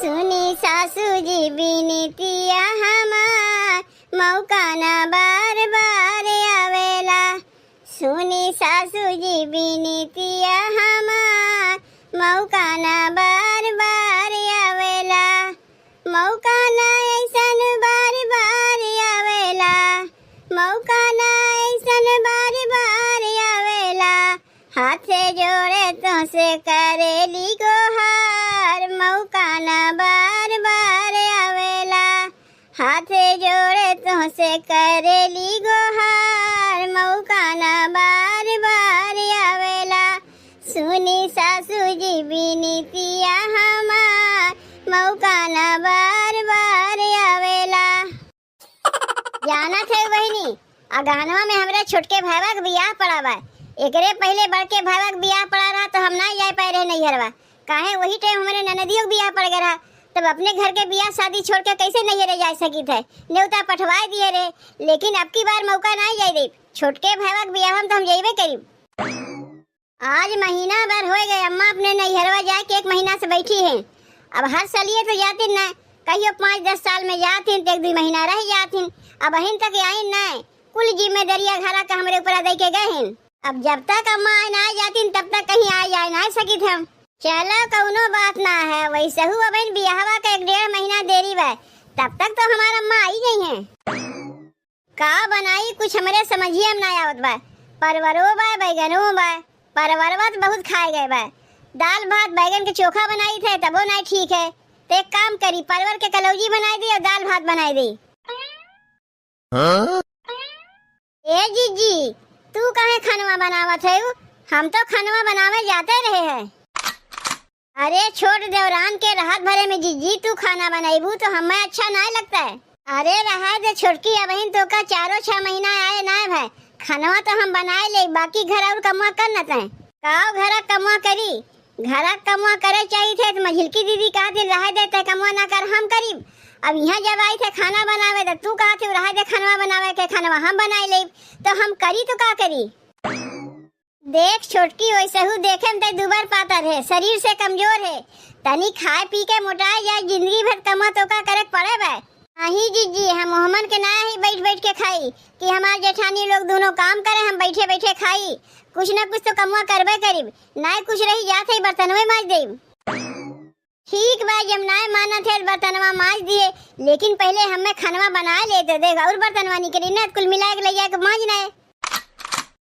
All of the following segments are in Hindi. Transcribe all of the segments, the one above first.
सुनी सासू जी बिनतिया हमार, मौका ना बार बार आवेला। सुनी सासू जी बिनतिया हमार, मौका ना बार बार आवेला। मौका ना ऐसन बार बार आवेला, मौका ना ऐसन बार बार आवेला। हाथ जोड़े तो से करेली गोहार, मौका ना बार बार आवेला। हाथ जोड़े तो से करेली गोहार, मौका ना बार बार आवेला। सुनी सासू जी बिनतिया हमार, मौका ना बार बार आवेला। जाना थे बहनी, अगहनवा में हमरा छोटके भाईवा के बियाह पड़ा बा। एकरे पहले बड़के भाईवा के बियाह पड़ा रहा तो हम ना जाए पाए रहे नैहरवा। काहे वही टाइम हमारे ननदियों के बियाह पड़ गया रहा, तब अपने घर के बियाह शादी छोड़ के कैसे नैहरे जा सकी थे। न्योता पठवाए दिए रे, लेकिन अब की बार मौका ना जाए दे। छोटके भाईवा के बियाह हम तो हम जाइबे करीब। आज महीना भर हो गए अम्मा अपने नैहरवा जाए के 1 महीना से बैठी हैं। अब हर सालिए तो जाती न, कहियो 5-10 साल में जाती तो 1-2 महीना रह जाती। अब अहिन तक आई न, कुल जिम्मेदारियां घरा का हमरे ऊपर दे के गए हैं। अब जब तक अम्मा ना जाती तब तक कहीं आ जाए ना सकी थे हम। चलो कौनो बात ना है, वैसे हूँ अब बियाहवा का 1-1.5 महीना देरी बा, तब तक तो हमारा अम्मा आई गई हैं। का बनाई कुछ हमरे समझिए ना आवत बा। परवरो बा, बैगनो बा। परवरवा तो बहुत खाए गए बा। दाल भात बैगन के चोखा बनाई थे तबो नहीं ठीक है, तो एक काम करी परवर के कलौजी बनाई दी और दाल भात बनाई दी। ए जीजी, तू काहे खानवा बनावत है? हम तो खानवा बनावे जाते रहे हैं। अरे छोट देवरान के राहत भरे में जीजी तू खाना बनाईबू तो हमें अच्छा नहीं लगता है। अरे रहा दे छोटकी, अब तो का 4-6 महीना आए ना भाई। खानवा तो हम बनाए ले, बाकी घर और कमुआ कर न तय। काओ घर कमुआ करी, घर कमुआ करे चाहिए थे तो मझिलकी दीदी कहा थी रह देते कमुआ ना कर हम करीब। अब यहाँ जब आई थे खाना बनावे तो तू कहा थी रह दे खानवा बनावे के, खानवा हम बनाए ले तो हम करी तो का करी। देख छोटकी, वैसे हूँ देखे में दुबर पातर है, शरीर से कमजोर है। तनी खाए पी के मोटाए जाए, जिंदगी भर कमा तो का करे पड़े बा। नहीं जीजी, हम मोहम्मद के ना ही बैठ बैठ के खाई कि हमारे जेठानी लोग दोनों काम करे, हम बैठे बैठे खाई। कुछ न कुछ तो कमुआ करबे करीब, ना कुछ रही जाते बर्तन में मांज दे। ठीक बा, जब ना माना थे बर्तनवा मांज दिए, लेकिन पहले हमें खानवा बना ले तो देगा और बर्तनवा निकली ना, कुल मिला के ले जाके मांजना है।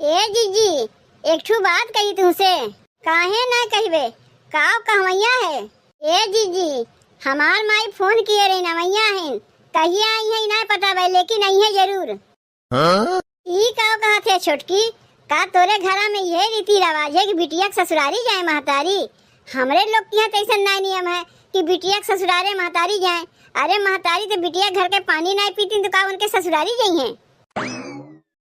ए जीजी, एक ठू बात कही तुमसे, काहे ना कहबे, काव कहवैया है। ए जीजी, हमार माई फोन किए रही नवैया है, कहिया आई है ना पता भाई, लेकिन आई है जरूर। ई काव कहा थे छोटकी, का तोरे घरा में यह रीति रिवाज है कि बिटिया के ससुरारी जाए महतारी? हमरे लोग के यहाँ तो ऐसा ना नियम है कि बिटिया के ससुरारे महतारी जाए। अरे महतारी तो बिटिया घर के पानी नहीं पीती तो का उनके ससुरारी जाई है?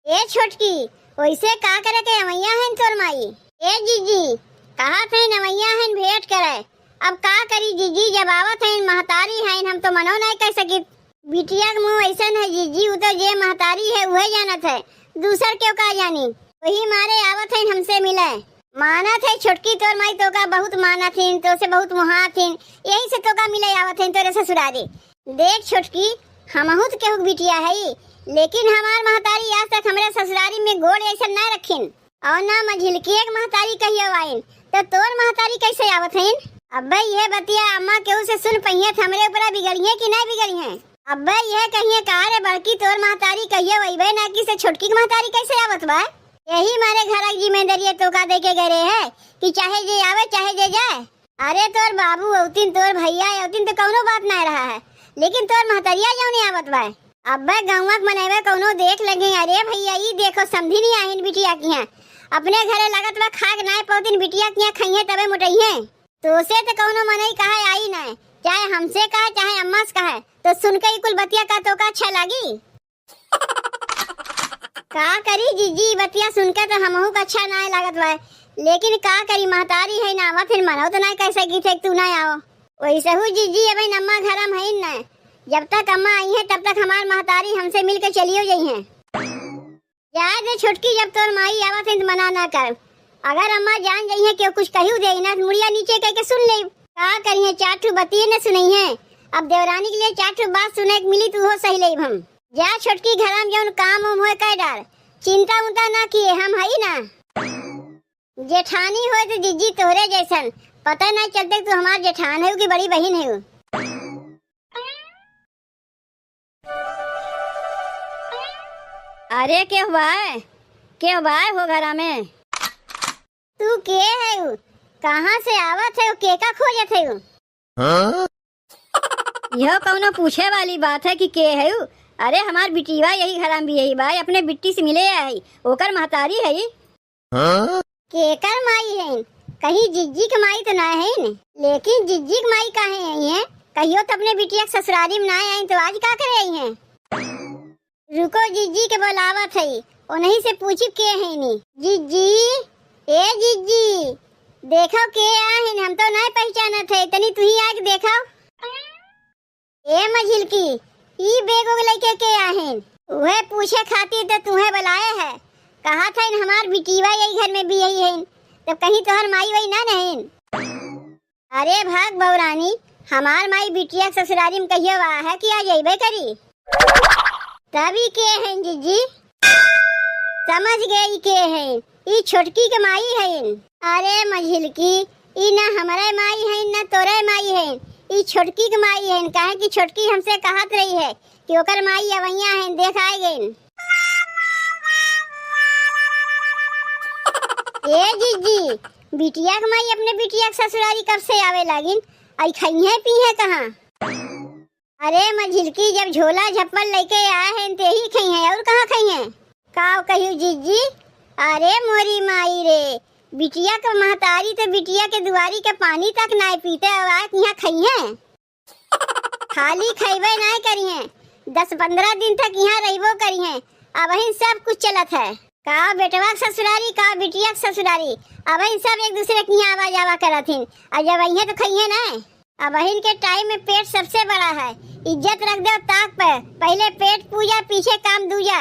ए छोटकी, वैसे का करे के नवैया है तोर माई? ए जीजी, कहा थे नवैया है भेंट करे, अब का करी जीजी, जब आवत है महतारी है हम तो मनो नहीं कह सकी। बिटिया के मुँह ऐसा है जीजी, वो तो जे महतारी है वही जानत है, दूसर क्यों का जानी। वही मारे आवत है हमसे मिले। माना थे छोटकी, तोर माई तो का बहुत माना थी, तो से बहुत मुहा थी, यही से तो का मिले आवत है तोरे ससुरारी। देख छोटकी, हमहू तो केहू बिटिया है, लेकिन हमार महतारी आज तक हमारे ससुरारी में गोड़ ऐसा न रखिन और ना मझिलकी एक महतारी कहियो आइन, तो तोर महतारी कैसे आवत है? अब्बे ये बतिया अम्मा केहू से सुन पहिए हमरे ऊपर बिगड़ी है कि नहीं बिगड़ी है? अब्बे ये कहिए का रे बड़की तोर महतारी कहियो वही ना कि से छोटकी की महतारी कैसे आवत बा? यही मारे घर की जिम्मेदारी तो का दे के गए है कि चाहे जे आवे चाहे जे जाए। अरे तोर बाबू औतिन तोर भैया औतिन तो कौनो बात नहीं रहा है, लेकिन तोर महतरिया जो नहीं आवत बा। अब्बे गौवा के मनेवे कौनो देख लगे, अरे भैया ये देखो समझी नहीं आहिन बिटिया की हैं, अपने घरे लगत बा खाक नहीं पौतिन बिटिया की खइए तबे मोटइए। तो से तो कौनो मनई कहे आई नहीं, चाहे हमसे कहे चाहे अम्मा से कहे, तो सुन के कुल बतिया का तो का अच्छा लगी। का करी जीजी, बतिया सुन के तो हमहू का अच्छा नहीं लागत बा, लेकिन का करी महतारी है ना, फिर मनो तो नहीं कैसे की थे तू ना आओ। वैसे हूँ जीजी, अब अम्मा घर में है न, जब तक अम्मा आई है तब तक हमार महतारी हमसे मिलकर चलियो गई है। जाए दे छुटकी, जब तोर माई आवत है तो मना ना कर। अगर अम्मा जान गई है कि कुछ कहू दे ना, मुड़िया नीचे कह के सुन ले। का करिए, 4 ठू बतिये न सुनई है। अब देवरानी के लिए 4 ठू बात सुने के मिली तो हो सही लई हम। जा छोटकी घर में जौन काम उम होए कर डाल, चिंता उंता ना किए, हम हई ना। जेठानी होए तो जीजी तोहरे जैसन, पता नहीं चलते तू हमार जेठान है कि बड़ी बहन है। अरे क्या हुआ है, क्या हुआ है हो घरा में? तू के है, कहाँ से आवत है, के का खोजत है? हाँ? यह कौनो पूछे वाली बात है कि के है? अरे हमार बिटिया यही घरा में भी यही भाई अपने बिट्टी से मिले आई, ओकर महतारी है। हाँ? केकर माई है? कहीं जिज्जी की माई तो ना है न? लेकिन जिज्जी की माई काहे आई है? कहियो तो अपने बिटिया के ससुरारी में ना आई तो आज का करे आई है? रुको, जिज्जी के बुलावत है, उन्हीं से पूछी के है नी। जिज्जी, ए जिज्जी, देखो के आहिन, हम तो नहीं पहचानत है, तनी तू ही आके देखो। ए मझिलकी, ई बेगो लेके के आहिन? उहे पूछे खातिर तो तुम्हें बुलाए है। कहा था इन हमार बिटिया यही घर में भी यही है, तब कहीं तोहर माई वही ना नहीं? अरे भाग बौरानी, हमार माई बिटिया ससुरारी में कहियो आ है कि आज अबे करी। तभी के हैं जीजी? समझ गई के हैं, ई छोटकी के माई है। अरे मझिलकी, ई ना हमारे माई है ना तोरे माई है, ई छोटकी के माई है। काहे कि छोटकी हमसे कहत रही है कि ओकर माई अवैया है, देख आए गई। ए जीजी, बिटिया के माई अपने बिटिया के ससुरारी कब से आवे लागिन? आई खई है पी है कहाँ? अरे मझिलकी, जब झोला झप्पल लेके आए हैं ते ही खई है, और कहाँ खई है? काव कहियो जीजी? अरे मोरी माई रे, बिटिया के महतारी तो बिटिया के दुआरी के पानी तक नहीं पीते, अब यहाँ खई है? खाली खइबे नहीं करी है, 10-15 दिन तक यहाँ रहिबो करी है। अब ही सब कुछ चलत है, का बेटवा के ससुरारी, का बिटिया के ससुरारी, अब ही सब एक दूसरे की यहाँ आवा जावा करत हिन। और जब अहिए तो खइए ना। अब अहिन के टाइम में पेट सबसे बड़ा है, इज्जत रख दो ताक पे, पहले पेट पूजा पीछे काम दूजा।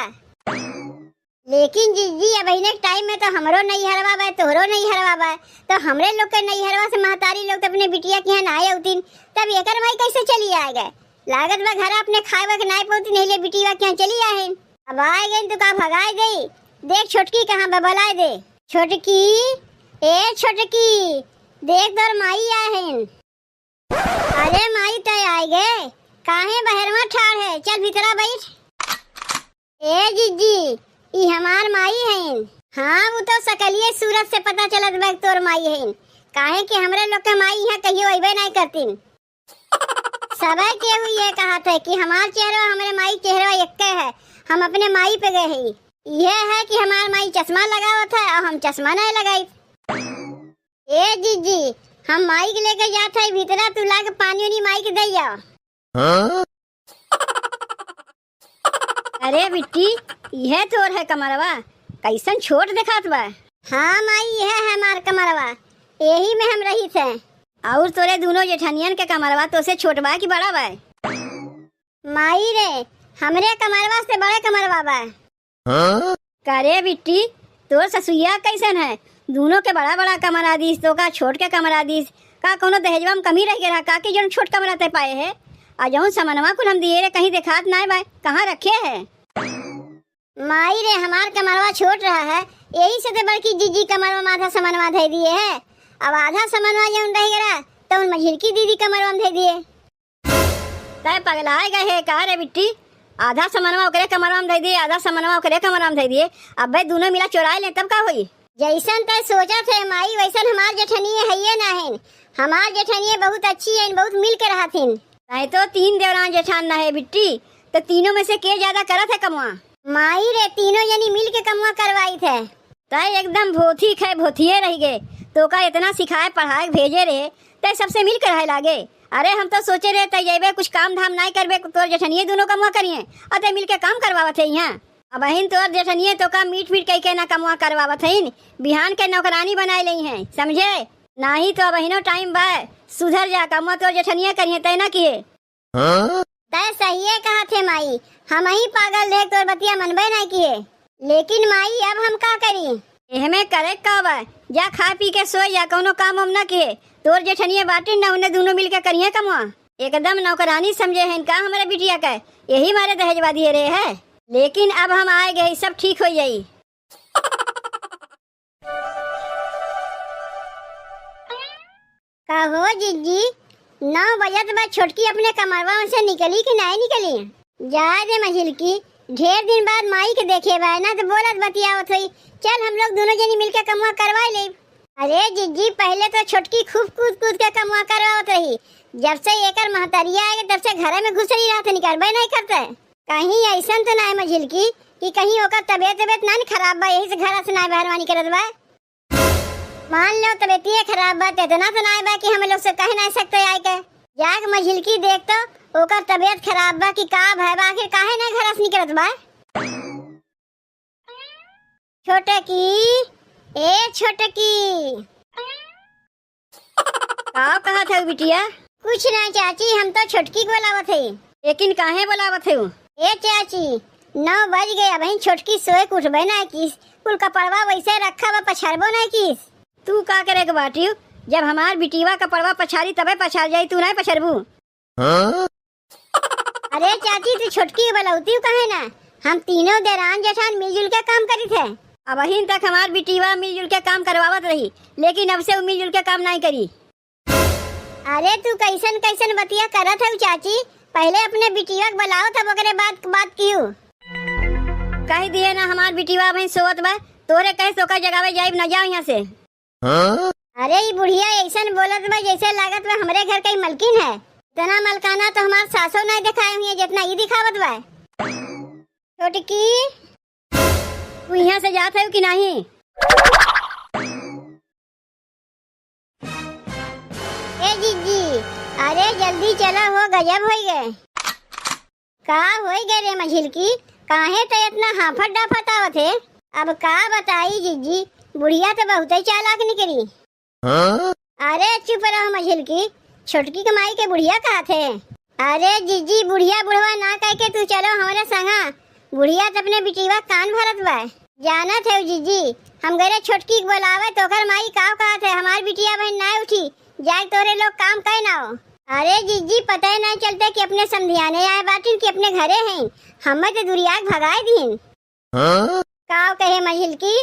लेकिन जीजी, अब अहिने के टाइम में तो हमरो नहीं हरवा बा, तोहरो नहीं हरवा बा, तो हमरे लोग के नहीं हरवा से महतारी लोग तो अपने बिटिया के यहाँ नहाए उतिन, तब एकर भाई कैसे चली आएगा? लागत बा घर अपने खाए के नाय पोती नहीं ले बिटिया के यहाँ चली आए। अब आए गई तो का भगाए गई? देख छोटकी कहाँ बबलाए दे। छोटकी, ए छोटकी, देख तोर माई आए। अरे माई तय आए गए, काहे बहरवा ठाड़ है, चल भीतरा बैठ। ए जीजी, ई हमार माई है। हाँ, वो तो सकलिए सूरत से पता चलत बा तोर माई है। काहे कि हमरे लोग के माई यहाँ कहियो अइबे नहीं करतीन। सबे के हुई ये कहा था कि हमार चेहरा हमारे माई चेहरा एक है, हम अपने माई पे गए हैं। यह है कि हमार माई चश्मा लगावत है और हम चश्मा नहीं लगाई। ए जीजी, हम माई के लेके जाते हैं भीतरा, तू लाके पानी उनी माई के दे जाओ। हाँ? अरे बिट्टी, यह तोर है कमरवा, कैसन छोट दिखात बा। हाँ माई, यह है हमार कमरवा, यही में हम रही थे। और तोरे दोनों जेठनियन के कमरवा तो से छोट बा कि बड़ा बा? माई रे, हमरे कमरवा से बड़े कमरवा बा। हाँ? करे बिट्टी, तोर ससुइया कैसन है? दोनों के बड़ा बड़ा कमरा दीस, तो का छोट के कमरा दीस, का कोनो दहेजवा में कमी रह गया का कि जो छोट कमरा ते पाए है? आ जौन समनवा कुल हम दिए रे कहीं दिखात नहीं बा, कहाँ रखे है? माई रे, हमार कमरवा छोट रहा है, यही से तो बड़की जीजी कमरवा में आधा समनवा दे दिए है। अब आधा समनवा जौन रह गया तो उन मझिलकी दीदी कमरवा में दे दिए। तय पगलाए गए है का रे बिट्टी? आधा समनवा ओकरे कमरवा में दे दिए, आधा समनवा ओकरे कमरवा में दे दिए। अब भाई दोनों मिला चुराए ले तब का हुई? जैसन तय सोचा थे माई, वैसन हमार जेठनिए है ना है। हमार जेठनिए बहुत अच्छी है, बहुत मिल के रहा थी। नहीं तो 3 देवरान जेठान ना है बिट्टी, तो तीनों में से के ज्यादा करत है कमवा? माई रे, तीनों जनी मिल के कमवा करवाई थे। तय एकदम भोथी खे भोथिए रह गए, तो का इतना सिखाए पढ़ाए भेजे रे, तय सबसे मिल कर रहे लागे। अरे हम तो सोचे रहे तय जेबे कुछ काम धाम नहीं करबे, तोर जेठनिए दोनों कमवा करिए और तय मिल के काम करवावत है यहाँ। अब अहिन तोर जेठनिए तो का मीट फीट कह के ना कमवा करवावत है, बिहान के नौकरानी बनाए ली है, समझे? नहीं तो अब अहिनो टाइम बा, सुधर जा, कमवा तोर जेठनिए करिए तय ना किए। तय सही है कहा थे माई, हम ही पागल देख तोर बतिया मनबे नहीं किए। लेकिन माई, अब हम का करी? एहमे करे का बा, जा खा पी के सो जा, कोनो काम हम न किए। तोर जेठनिया बाटी न उन्हें दोनों मिलके करिए कमवा। एकदम नौकरानी समझे हैं का हमारे बिटिया का, यही मारे दहेजवा दिए रहे है। लेकिन अब हम आए गए, सब ठीक हो जाई। कहो जीजी 9 बजे बाद छोटकी अपने कमरवा से निकली कि नहीं निकली? जा दे मझिल की, ढेर दिन बाद माई के देखे बा ना तो बोलत बतियावत हुई। चल हम लोग दोनों जनी मिलके कमवा करवा ले। अरे जीजी पहले तो छोटकी खूब कूद कूद के कमवा करवावत रही। जब से एकर महतरिया आए तब से घर में घुस रही रहते, निकलबे नहीं करते। कहीं ऐसा तो नहीं मझिल की कि कहीं ओकर तबियत ना खराब बा, यही से घर से ना बहरवानी करत बा। मान लो तबियत खराब बा, इतना तो नहीं बा कि हम लोग से कह नहीं सकते आए के। जाग मझिल की देख तो ओकर तबियत खराब बा कि का भय बा, आखिर काहे ना घर से निकलत बा। छोटे की, ए छोटे की, का कहा था बिटिया? कुछ नहीं चाची, हम तो छोटकी को बुलावत है। लेकिन काहे बुलावत है? ए चाची 9 बज गए, अब छोटकी सोए के उठबे ना किस, कुल कपड़वा वैसे रखा बा, पछाड़बो नहीं किस। तू का करे के बाटी? जब हमार बिटिवा कपड़वा पछाड़ी तबे पछाड़ जाई, तू नहीं पछाड़बू। अरे चाची तू छोटकी बुलाउती काहे ना? हम तीनों देरान जेठान मिलजुल के काम करी थे। अब अहिन तक हमार बिटिवा मिलजुल के काम करवावत रही, लेकिन अब से वो मिलजुल के काम नहीं करी। अरे तू कैसन कैसन बतिया करत है चाची? पहले अपने बिटिया को बुलाओ तब ओकरे बात कियो। कह दिए ना हमार बिटिवा भाई सोवत बा, तोरे कहे सोकर जगावे जाइब न जाओ यहाँ से। अरे ये बुढ़िया ऐसन बोलत बा जैसे लागत बा हमरे घर का मलकिन है। इतना मलकाना तो हमार सासो नहीं दिखाए हुई है जितना ये दिखावत बा। छोटकी तू यहाँ से जात है कि नहीं? ए जीजी अरे जल्दी चला, हो गजब हो गए। का हो गए रे मझिल की, काहे तो इतना हाफत डाफत आवत है? अब का बताई जीजी, बुढ़िया तो बहुत ही चालाक निकली। अरे चुप रहो मझिल की, छोटकी कमाई के बुढ़िया कहा थे। अरे जीजी बुढ़िया बुढ़वा ना कह के तू चलो हमारे संगा। बुढ़िया तो अपने बिटिवा कान भरत बा। जाना थे जीजी, हम गए छोटकी को बोलावे तो कर माई का कहा थे हमारी बिटिया बहन ना उठी, जाए तोरे लोग काम कहे ना हो। अरे जीजी पता ही नहीं चलता कि अपने समधियाने आए बाटी कि अपने घरे हैं, हमें तो दुरिया भगाए दीन। का कहे मझिल की,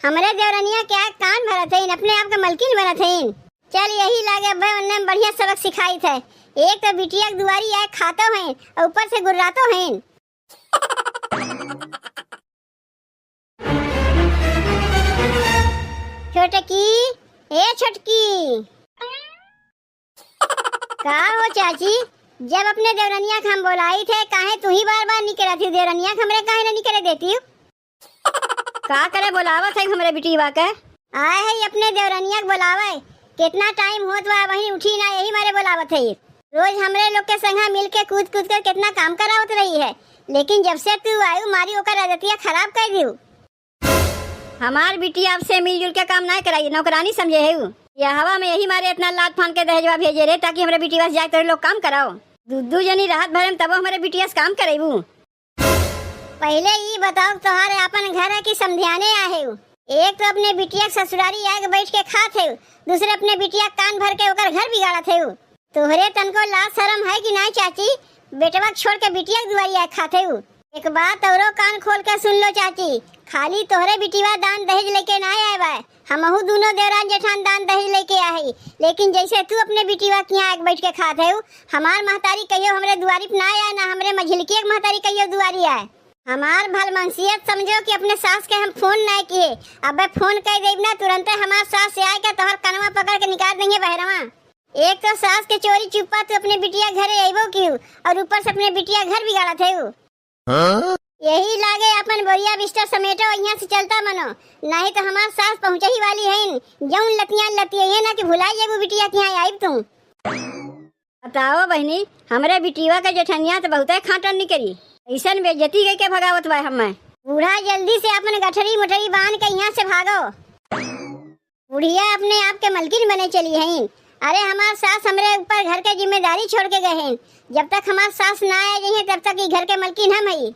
हमारे देवरनिया क्या कान भरत है, अपने आप का मलकिन बनत है। चल यही लागे अब उन्ने बढ़िया सबक सिखाई थे। एक तो बिटिया की दुआरी आए खातो हैं और ऊपर से गुर्रातो हैं। छोटकी, ए छोटकी, का हो चाची? जब अपने देवरनिया हम बोलाई थे काहे तू ही बार बार निकला थी? देवरनिया हमरे काहे ना निकले देती? का करे बोलावत है हमरे बिटिवा के? आए है अपने देवरनिया के बुलावे, कितना टाइम होत बा वही उठी ना, यही मारे बुलावत है। रोज हमरे लोग के संग मिल के कूद कूद कर कितना काम करावत रही है, लेकिन जब से तू आयु मारी ओकर आदतिया खराब कर दियो। हमार बिटिया अब से मिलजुल के काम नहीं कराई, नौकरानी समझे है। या हवा में यही मारे इतना लात फान के दहेजवा भेजे रे ताकि हमारे बिटिया से जाके तेरे लोग काम कराओ। दू जनी राहत भरे में तब हमारे बिटिया से काम करेबू। पहले ये बताओ तुम्हारे अपन घर है कि समझाने आए हो? एक तो अपने बिटिया ससुरारी आके बैठ के खाते हो, दूसरे अपने बिटिया कान भर के ओकर घर बिगाड़त हो। तोहरे तन को लाज शर्म है कि नहीं चाची? बेटवा छोड़ के बिटिया की दुआरी आके खाते हो। एक बात औरो कान खोल के सुन लो चाची, खाली तोहरे बिटिवा दान दहेज लेके ना आए बा, हमहू दोनों देवरान जेठान दान दहेज लेके आए। लेकिन जैसे तू अपने बिटिवा के यहाँ बैठ के खाते हो, हमार महतारी कहियो हमरे दुआरी पे ना आए, ना हमरे मझिलकी के महतारी कहियो दुआरी आए। हमार भलमनसियत समझो कि अपने सास के हम फोन नहीं किए, अब फोन कर देब ना तुरंत हमार सास से आए के तोहर कनवा पकड़ के निकाल देंगे बहरवा। एक तो सास के चोरी चुपा तू अपने बिटिया घरे आइबो क्यों, और ऊपर से अपने बिटिया घर बिगाड़ा थे। यही लागे अपन बोरिया बिस्तर समेटो यहाँ से चलता मनो, नहीं तो हमार सास पहुँचे ही वाली है। जौन लतियां लतिये ना कि भुलाई जेबू बिटिया के यहाँ आइब तुम। बताओ बहनी, हमरे बिटिया का जेठनिया तो बहुत खाटन निकली, ऐसन बेइज्जती गई के भगावत बा। हमें बूढ़ा जल्दी से अपन गठरी मुठरी बांध के यहाँ से भागो। बुढ़िया अपने आप के मलकिन बने चली है। अरे हमार सास हमरे ऊपर घर के जिम्मेदारी छोड़ के गए हैं, जब तक हमार सास ना आ जाए तब तक ये घर के मलकिन हम ही।